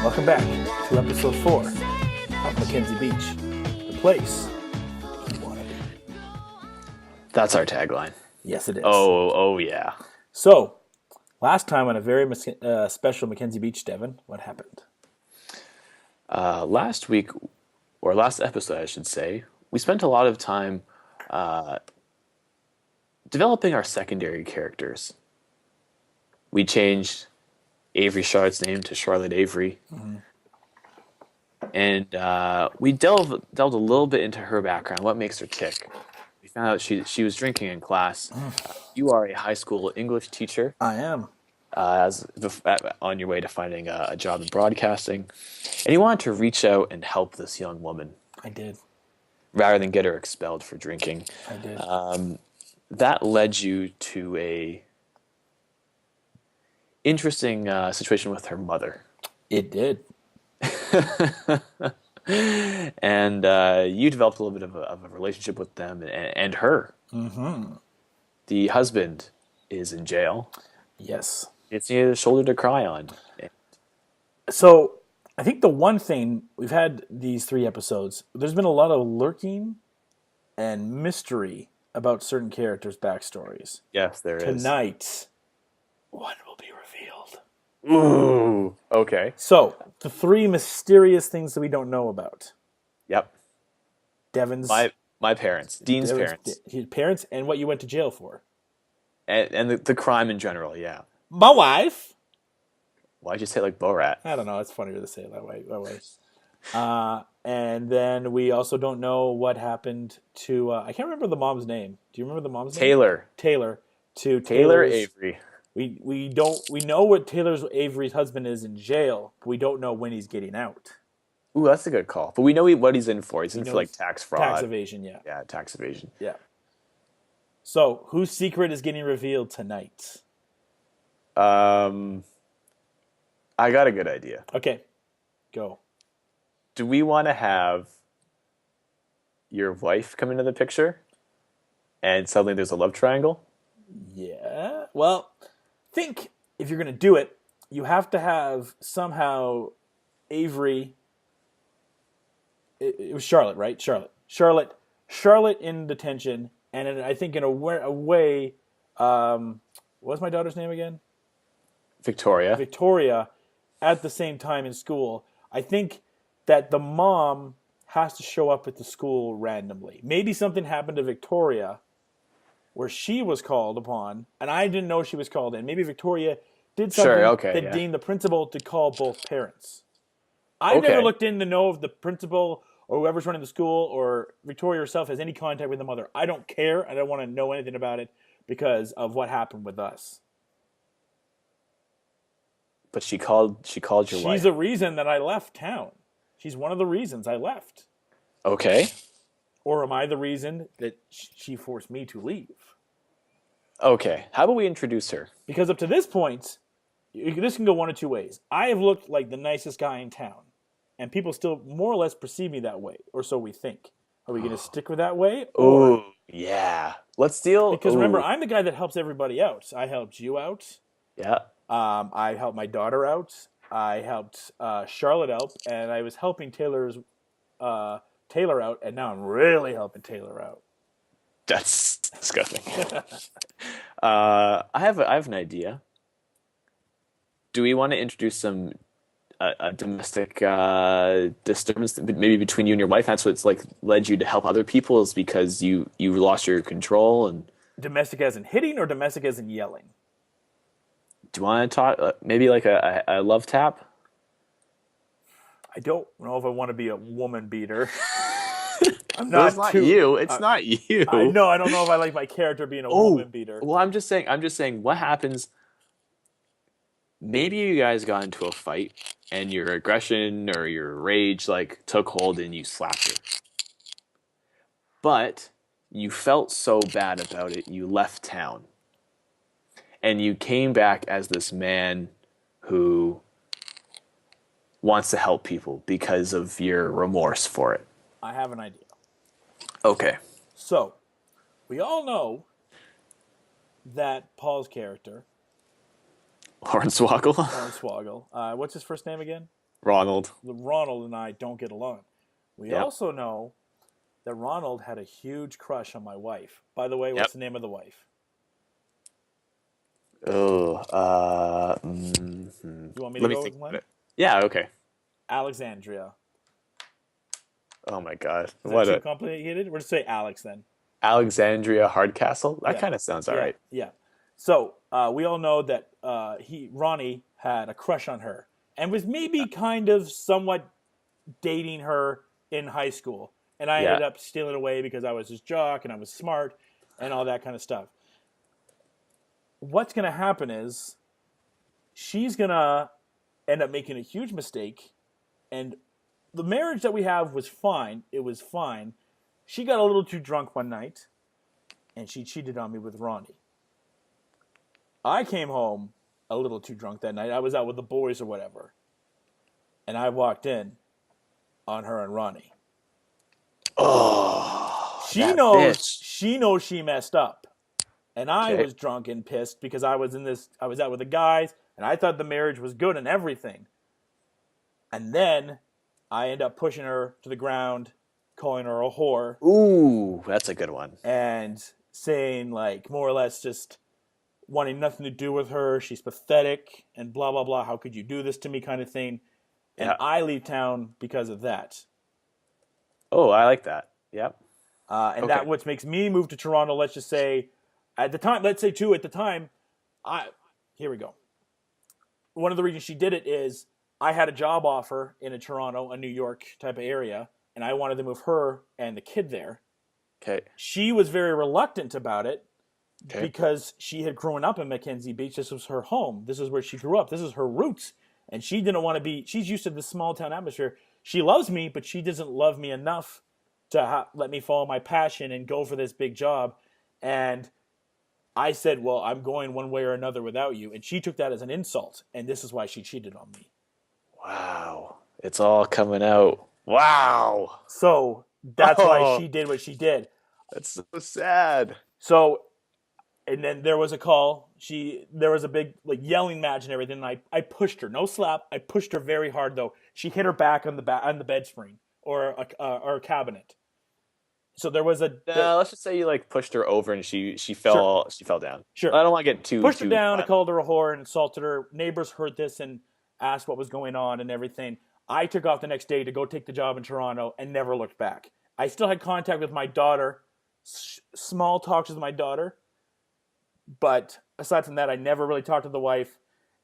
Welcome back to episode 4 of Mackenzie Beach, the place you want to be. That's our tagline. Yes, it is. Oh yeah. So, last time on a very special Mackenzie Beach, Devan, what happened? Last week, or last episode, I should say, we spent a lot of time developing our secondary characters. We changed Avery Charlotte's name to Charlotte Avery. Mm-hmm. And we delved a little bit into her background, what makes her tick. We found out she was drinking in class. You are a high school English teacher. I am. On your way to finding a job in broadcasting. And you wanted to reach out and help this young woman. I did. Rather than get her expelled for drinking. I did. That led you to a interesting situation with her mother. It did. And you developed a little bit of a relationship with them and her. Mm-hmm. The husband is in jail. Yes. It's a shoulder to cry on. So, I think the one thing, we've had these 3 episodes, there's been a lot of lurking and mystery about certain characters' backstories. Yes, there is. Tonight, one will be revealed. Ooh, okay. So, the 3 mysterious things that we don't know about. Yep. Devan's... My parents. Dean's parents. His parents and what you went to jail for. And the crime in general, yeah. My wife. Why'd you say it like Borat? I don't know. It's funnier to say it that way. And then we also don't know what happened to... I can't remember the mom's name. Do you remember the mom's name? Taylor. To Taylor Avery. We know what Avery's husband is in jail, but we don't know when he's getting out. Ooh, that's a good call. But we know what he's in for. He's in for like tax fraud. Tax evasion, yeah. Yeah, tax evasion. Yeah. So, whose secret is getting revealed tonight? I got a good idea. Okay. Go. Do we want to have your wife come into the picture and suddenly there's a love triangle? Yeah. Well, I think if you're going to do it, you have to have somehow Avery... It was Charlotte, right? Charlotte in detention, and I think in a way, what's my daughter's name again? Victoria, at the same time in school. I think that the mom has to show up at the school randomly. Maybe something happened to Victoria where she was called upon, and I didn't know she was called in. Maybe Victoria did something that deemed the principal to call both parents. I never looked in to know if the principal or whoever's running the school or Victoria herself has any contact with the mother. I don't care. I don't want to know anything about it because of what happened with us. But she called your wife. She's the reason that I left town. She's one of the reasons I left. Okay. Or am I the reason that she forced me to leave? Okay. How about we introduce her? Because up to this point, this can go one of 2 ways. I have looked like the nicest guy in town, and people still more or less perceive me that way, or so we think. Are we going to stick with that way? Oh, yeah. Let's deal... Because remember, I'm the guy that helps everybody out. I helped you out. Yeah. I helped my daughter out. I helped Charlotte out, and I was helping Taylor out, and now I'm really helping Taylor out. That's disgusting. I have an idea. Do we want to introduce some domestic disturbance maybe between you and your wife? That's what's like led you to help other people, is because you lost your control. And domestic as in hitting or domestic as in yelling? Do you want to talk maybe like a love tap? I don't know if I want to be a woman beater. I'm not. It's not you. It's not you. I know. I don't know if I like my character being a woman beater. Well, I'm just saying. What happens? Maybe you guys got into a fight and your aggression or your rage like took hold and you slapped her. But you felt so bad about it, you left town. And you came back as this man who wants to help people because of your remorse for it. I have an idea. Okay. So, we all know that Paul's character... Hornswoggle. What's his first name again? Ronald. Ronald and I don't get along. We Yep. also know that Ronald had a huge crush on my wife. By the way, Yep. what's the name of the wife? Oh, You want me to let me go think with about one? it. Yeah, okay. Alexandria. Oh my God. Is that What too a complicated? We'll just say Alex then. Alexandria Hardcastle? That Yeah, kind of sounds all yeah, right. yeah. So we all know that Ronnie had a crush on her and was maybe kind of somewhat dating her in high school. And I Yeah. ended up stealing away because I was his jock and I was smart and all that kind of stuff. What's going to happen is she's going to end up making a huge mistake. And the marriage that we have was fine. It was fine. She got a little too drunk one night and she cheated on me with Ronnie. I came home a little too drunk that night. I was out with the boys or whatever. And I walked in on her and Ronnie. Oh, She that knows bitch. she knows she messed up. And I Okay. was drunk and pissed because I was out with the guys and I thought the marriage was good and everything. And then I end up pushing her to the ground, calling her a whore, Ooh, that's a good one. and saying like more or less just wanting nothing to do with her. She's pathetic and blah blah blah. How could you do this to me kind of thing. And Yeah. I leave town because of that. Oh, I like that. Yep. And Okay. that what makes me move to Toronto. Let's just say, at the time, let's say too, at the time, I here we go. One of the reasons she did it is I had a job offer in a Toronto, a New York type of area, and I wanted to move her and the kid there. Okay. She was very reluctant about it Okay. because she had grown up in Mackenzie Beach. This was her home. This is where she grew up. This is her roots. And she didn't want to be, she's used to this small town atmosphere. She loves me, but she doesn't love me enough to let me follow my passion and go for this big job. And I said, well, I'm going one way or another without you. And she took that as an insult. And this is why she cheated on me. Wow. It's all coming out. Wow. So that's why Oh, she did what she did. that's so sad. So and then there was a call. There was a big like yelling match and everything. And I pushed her, no slap. I pushed her very hard though. She hit her back on the bed spring or a cabinet. So there was Let's just say you like pushed her over and she sure fell down. sure I don't want to get pushed her too down. I violent. called her a whore and insulted her. Neighbors heard this and asked what was going on and everything. I took off the next day to go take the job in Toronto and never looked back. I still had contact with my daughter, small talks with my daughter, but aside from that, I never really talked to the wife.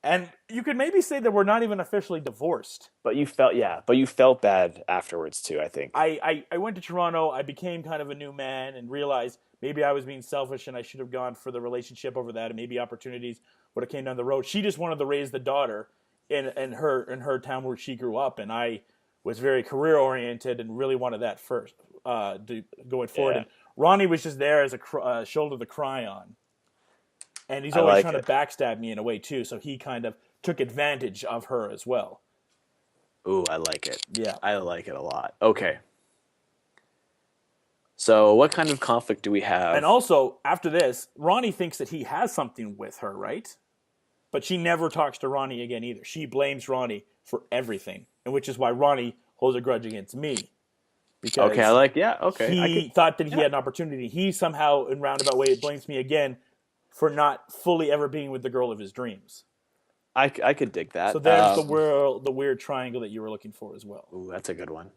And you could maybe say that we're not even officially divorced. But you felt bad afterwards too, I think. I went to Toronto. I became kind of a new man and realized maybe I was being selfish and I should have gone for the relationship over that, and maybe opportunities would have came down the road. She just wanted to raise the daughter in her town where she grew up, and I was very career oriented and really wanted that first going forward. Yeah, And Ronnie was just there as a shoulder to cry on, and he's I always like trying to it. backstab me in a way too. So he kind of took advantage of her as well. Ooh, I like it. Yeah. I like it a lot. Okay. So what kind of conflict do we And have? also, after this, Ronnie thinks that he has something with her, right? But she never talks to Ronnie again either. She blames Ronnie for everything, and which is why Ronnie holds a grudge against me Okay, because okay. I he could thought that he yeah. had an opportunity. He somehow, in roundabout way, blames me again for not fully ever being with the girl of his dreams. I could dig So that. there's the weird triangle that you were looking for as well. Ooh, that's a good one.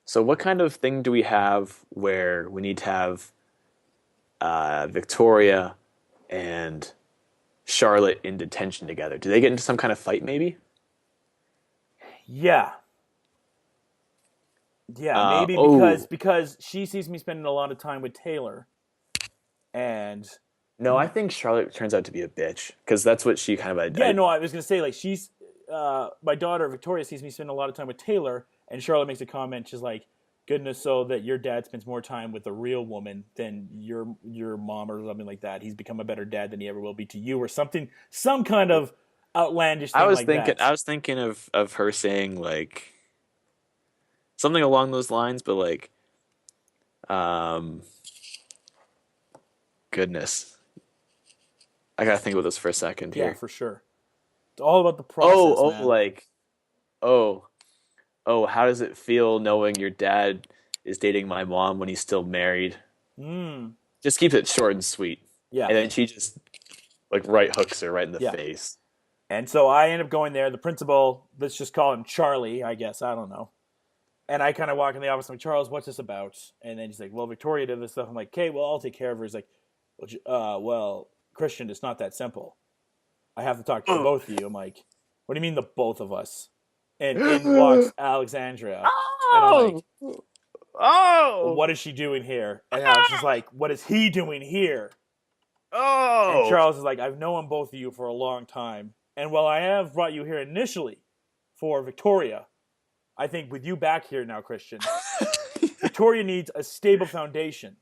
So what kind of thing do we have where we need to have Victoria and Charlotte in detention together? Do they get into some kind of fight maybe? Yeah, yeah, maybe Oh, because she sees me spending a lot of time with Taylor, and no, I think Charlotte turns out to be a bitch because that's what she kind of yeah, no, I was gonna say like she's my daughter Victoria sees me spend a lot of time with Taylor, and Charlotte makes a comment. She's like, "Goodness, so that your dad spends more time with a real woman than your mom or something like that. He's become a better dad than he ever will be to you, or something, some kind of outlandish thing like that." I was thinking of her saying like something along those lines, but like um goodness. I gotta think about this for a second Yeah, here. for sure. It's all about the process, man. Like oh. oh, how does it feel knowing your dad is dating my mom when he's still married? Mm, Just keeps it short and sweet. yeah, And then she just like right hooks her right in the yeah. face. And so I end up going there. The principal, let's just call him Charlie, I guess. I don't know. And I kind of walk in the office. I'm like, Charles, what's this about? And then he's like, well, Victoria did this stuff. I'm like, okay, well, I'll take care of her. He's like, well, Christian, it's not that simple. I have to talk to the both of you. I'm like, what do you mean the both of us? And in walks Alexandria. And I'm like, Oh, oh, what is she doing here? And Alex is like, what is he doing here? And oh. Charles is like, I've known both of you for a long time. And while I have brought you here initially for Victoria, I think with you back here now, Christian, Victoria needs a stable foundation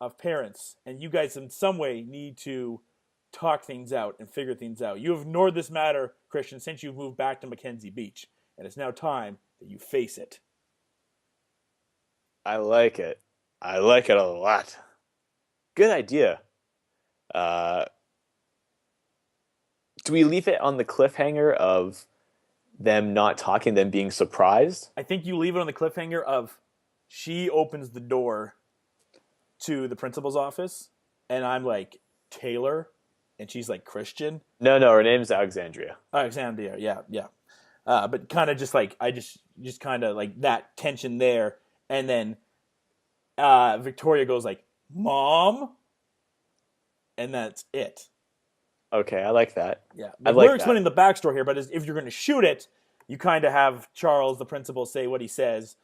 of parents. And you guys, in some way, need to talk things out and figure things out. You have ignored this matter, Christian, since you've moved back to Mackenzie Beach. And it's now time that you face it. I like it. I like it a lot. Good idea. Uh, do we leave it on the cliffhanger of them not talking, them being surprised? I think you leave it on the cliffhanger of she opens the door to the principal's office, and I'm like, Taylor, and she's like, Christian. No, no, her name's Alexandria. Alexandria, yeah, yeah. But kind of just like, I just kind of like that tension there. And then Victoria goes like, Mom? And that's it. Okay, I like that. Yeah. I Like, like we're that. explaining the backstory here, but if you're going to shoot it, you kind of have Charles, the principal, say what he says.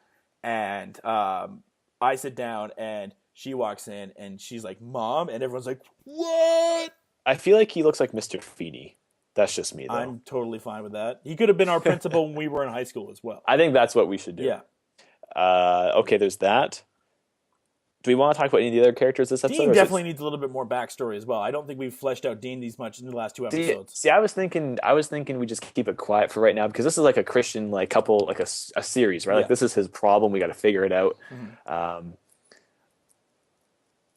And I sit down, and she walks in, and she's like, Mom? And everyone's like, what? I feel like he looks like Mr. Feeney. That's just me, though. I'm totally fine with that. He could have been our principal when we were in high school as well. I think that's what we should do. Yeah. Okay, there's that. Do we want to talk about any of the other characters this episode? Dean definitely needs a little bit more backstory as well. I don't think we've fleshed out Dean these much in the last two episodes. See, I was thinking we just keep it quiet for right now because this is like a Christian like couple like a series, right? Yeah. Like this is his problem. We got to figure it out. Mm-hmm.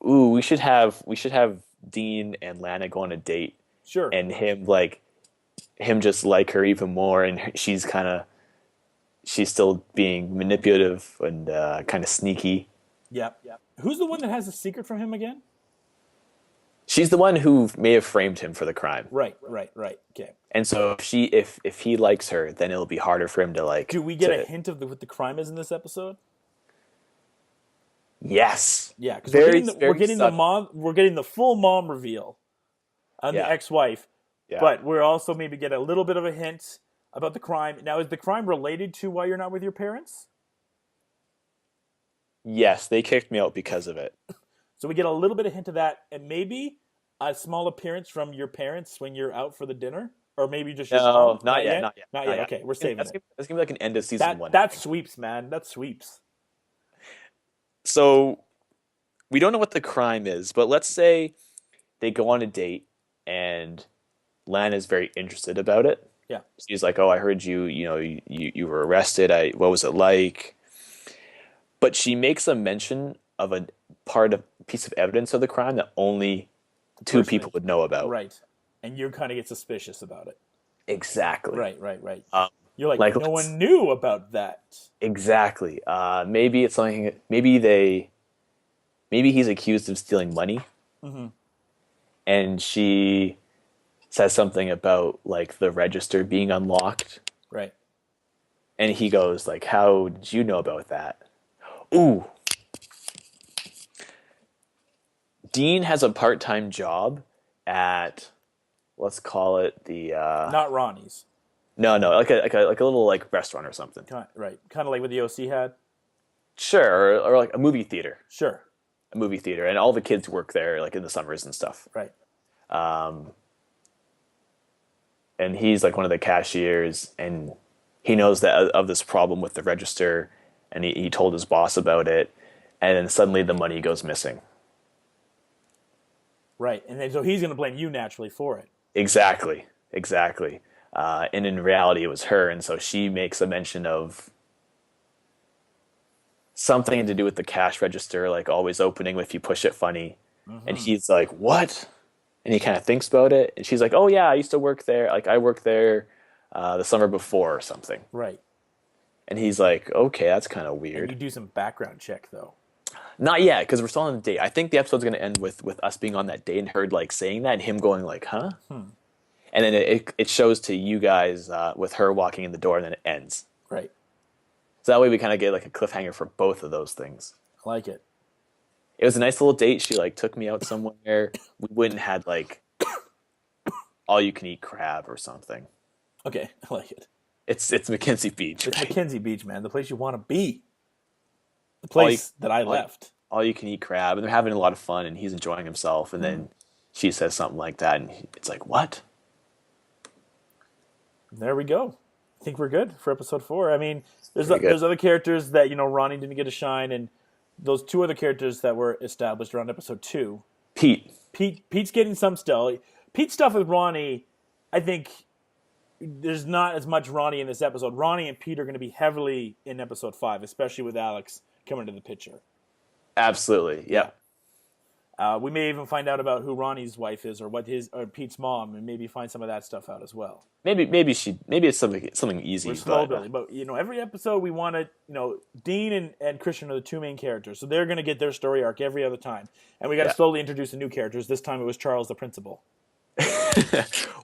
Ooh, we should have Dean and Lana go on a date, Sure. and him just like her even more, and she's still being manipulative and kind of sneaky. Yep. Yep. Who's the one that has a secret from him again? She's the one who may have framed him for the crime. Right. Okay. And so if he likes her, then it'll be harder for him to like. Do we get a hint of what the crime is in this episode? Yes. Yeah, because we're getting the full mom reveal on the ex-wife, but we're also maybe get a little bit of a hint about the crime. Now, is the crime related to why you're not with your parents? Yes, they kicked me out because of it. So we get a little bit of hint of that, and maybe a small appearance from your parents when you're out for the dinner, or maybe just your mom. Not yet. Okay, we're saving it. That's gonna be like an end of season one. That sweeps, man. That sweeps. So we don't know what the crime is, but let's say they go on a date and Lan is very interested about it. Yeah. She's like, "Oh, I heard you were arrested. What was it like?" But she makes a mention of a piece of evidence of the crime that only two people would know about. Right. And you kind of get suspicious about it. Exactly. Right. You're like no one knew about that. Exactly. Maybe it's something. Maybe he's accused of stealing money, and she says something about like the register being unlocked. Right. And he goes like, "How did you know about that?" Ooh. Dean has a part-time job at, let's call it the Not Ronnie's. No, like a little like restaurant or something. Right. Kind of like what the OC had. Sure, or like a movie theater. Sure. A movie theater, and all the kids work there, like in the summers and stuff. Right. And he's like one of the cashiers, and he knows that of this problem with the register, and he told his boss about it, and then suddenly the money goes missing. Right, and then so he's going to blame you naturally for it. Exactly. And in reality, it was her, and so she makes a mention of something to do with the cash register, like always opening if you push it funny. And he's like, "What?" And he kind of thinks about it, and she's like, "Oh yeah, I used to work there. Like I worked there the summer before or something." Right. And he's like, okay, that's kind of And you weird. do some background check though. Not yet, because we're still on the date. I think the episode's gonna end with us being on that date and her like saying that and him going like, huh? Hmm. And then it shows to you guys with her walking in the door and then it ends. Right. So that way we kind of get like a cliffhanger for both of those things. I like it. It was a nice little date. She like took me out somewhere. We wouldn't had like all you can eat crab or something. Okay, I like it. It's Mackenzie Beach, It's right? Mackenzie Beach, man. The place you want to be. The All you place that I all you, left. all you can eat crab, and they're having a lot of fun, and he's enjoying himself. And then she says something like that, and it's like, what? There we go. I think we're good for episode 4. I mean, Pretty good. there's other characters that Ronnie didn't get a shine, and those two other characters that were established around episode 2. Pete, Pete's getting some still. Pete's stuff with Ronnie, I think there's not as much Ronnie in this episode. Ronnie and Pete are going to be heavily in episode 5, especially with Alex coming to the picture. absolutely, Yeah. yep. We may even find out about who Ronnie's wife is, or or Pete's mom, and maybe find some of that stuff out as well. Maybe it's something easy, We're slow but building, but every episode we want to, Dean and Christian are the two main characters, so they're going to get their story arc every other time, and we got to yeah. slowly introduce the new characters. This time it was Charles, the principal.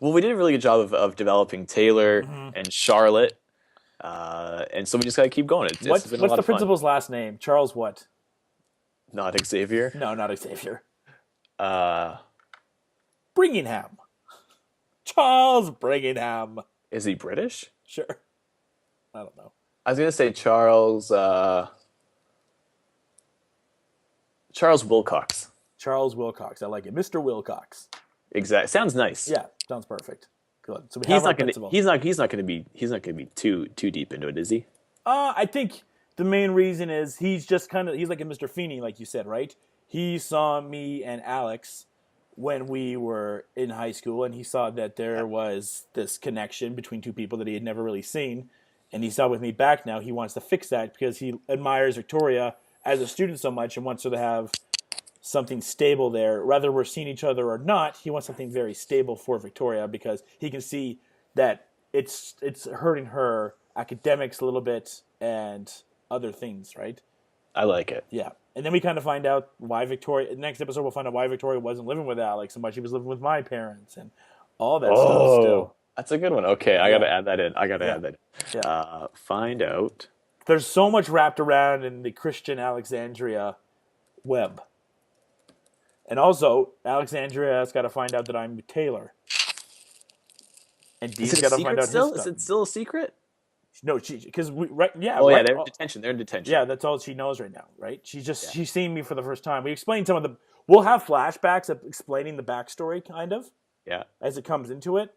Well, we did a really good job of developing Taylor and Charlotte, and so we just gotta keep going. It's been a What's lot the of fun. principal's last name? Charles what? Not Xavier. No, not Xavier. Uh, Bringingham. Charles Bringingham. is he British? Sure. I don't know. I was gonna say Charles. Charles Wilcox. Charles Wilcox. I like it. Mr. Wilcox. Exact. Sounds nice. Yeah, sounds perfect. Good. So we He's have our not gonna. principal. He's not gonna be too deep into it, is he? I think the main reason is he's like a Mr. Feeney, like you said, right? He saw me and Alex when we were in high school, and he saw that there was this connection between two people that he had never really seen. And he saw with me back now, he wants to fix that because he admires Victoria as a student so much and wants her to have something stable there. Whether we're seeing each other or not, he wants something very stable for Victoria because he can see that it's hurting her academics a little bit and other things, right? I like it. Yeah. And then we kind of find out why Victoria, next episode we'll find out why Victoria wasn't living with Alex and why she was living with my parents and all that stuff still. That's a good one. Okay, I Yeah. gotta add that in. Yeah. Find out. There's so much wrapped around in the Christian Alexandria web. And also, Alexandria's got to find out that I'm with Taylor. And Is Dean's it a got to secret find out still? his Is stuff. it still a secret? No, because yeah, Oh yeah, right. they're in detention. They're in detention. Yeah, that's all she knows right now, right? She's seeing me for the first time. We explained some of the. We'll have flashbacks of explaining the backstory, kind of, Yeah. as it comes into it,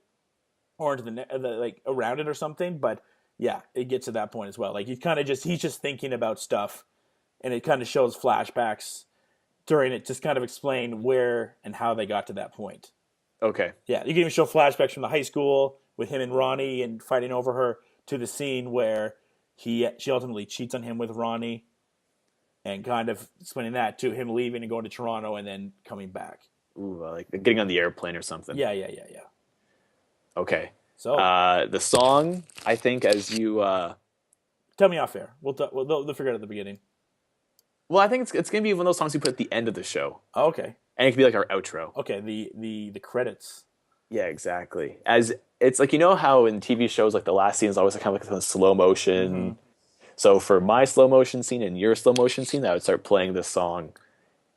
or into the like around it or something. But yeah, it gets to that point as well. Like he's just thinking about stuff, and it kind of shows flashbacks during it, just kind of explain where and how they got to that point. Okay. Yeah, you can even show flashbacks from the high school with him and Ronnie and fighting over her to the scene where she ultimately cheats on him with Ronnie, and kind of explaining that to him leaving and going to Toronto and then coming back. Ooh, like getting on the airplane or something. Yeah. Okay. So The song, I think, as you. tell me off air. They'll figure it out at the beginning. Well, I think it's gonna be one of those songs we put at the end of the show, Oh, okay. and it could be like our outro. Okay. The credits. Yeah, exactly. As it's like how in TV shows like the last scene is always kind of like a slow motion. Mm-hmm. So for my slow motion scene and your slow motion scene, I would start playing this song,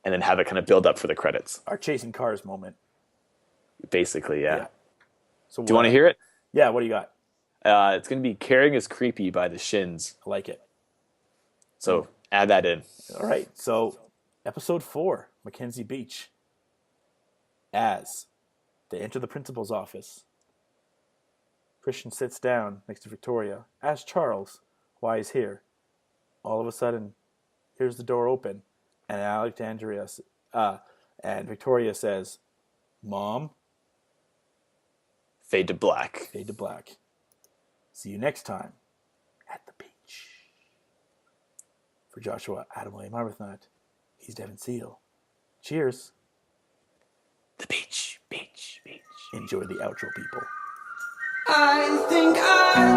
and then have it kind of build up for the credits. Our chasing cars moment. Basically, yeah. Yeah. So Do you want to hear it? Yeah. What do you got? It's gonna be "Caring Is Creepy" by the Shins. I like it. So add that in. All right. So episode 4, Mackenzie Beach. As they enter the principal's office, Christian sits down next to Victoria, asks Charles why he's here. All of a sudden, here's the door open, and and Victoria says, "Mom." Fade to black. Fade to black. See you next time at the beach. For Joshua Adam William Arbuthnot, he's Devan Seal. Cheers. The beach, beach, beach. Enjoy the outro, people. I think I